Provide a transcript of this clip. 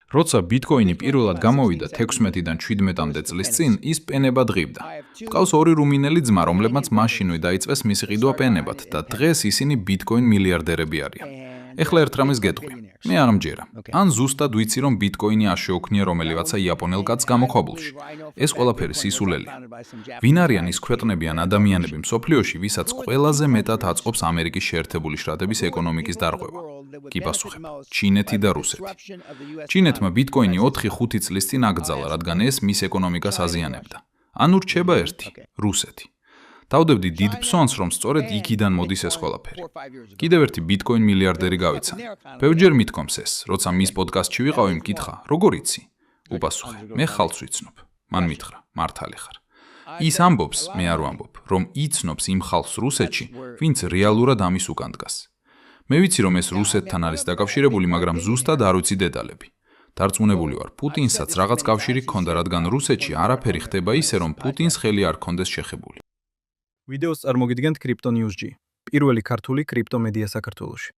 როცა ბიტკოინი პირველად გამოვიდა 16-დან 17-მდე წლის წინ, ის პენებად ღირდა. მყავს ორი რუმინელი ძმა, რომლებმაც მაშინვე დაიწყეს მისი ყიდვა პენებად და დღეს ისინი ბიტკოინ მილიარდერები არიან. ეხლა ერთ რამეს გეტყვი. მე არ მჯერა. ან ზუსტად ვიცი, რომ ბიტკოინი არ შეუქმნია რომელივაცა იაპონელ კაცს გამოქვაბულში. ეს ყველაფერი სისულელია. ვინ არიან ის ქვეყნები ან ადამიანები მსოფლიოში, ვისაც ყველაზე მეტად აწყობს ამერიკის შეერთებული შტატების ეკონომიკის დარღვევა? კი პასუხებ. ჩინეთი და რუსეთი. ჩინეთმა ბიტკოინი 4-5 წლის წინ აკრძალა, რადგან ეს მის ეკონომიკას აზიანებდა. ანუ რჩება ერთი, რუსეთი. დავდებდი დიდ ფსონს, რომ სწორედ იქიდან მოდის ეს ყველაფერი. კიდევ ერთი ბიტკოინ მილიარდერი გავიცანი. ბევრჯერ მithkoms ეს, როცა მის პოდკასტში ვიყავი, მკითხა, როგორ იცი? უპასუხე, მე ხალხს ვიცნობ. მან მითხრა, მართალი ხარ. ის ამბობს, მე არ ვამბობ, რომ იცნობს იმ ხალხს რუსეთში, ვინც რეალურად ამის უკან დგას. მე ვიცი, რომ ეს რუსეთთან არის დაკავშირებული, მაგრამ ზუსტად არ ვიცი დეტალები. დარწმუნებული ვარ, პუტინსაც რაღაც კავშირი ჰქონდა, რადგან რუსეთში არაფერი ხდება ისე, რომ პუტინს ხელი არ ჰქონდეს შეხებული. ვიდეოს წარმოგიდგენთ Crypto News G, პირველი ქართული კრიპტო მედია საქართველოში.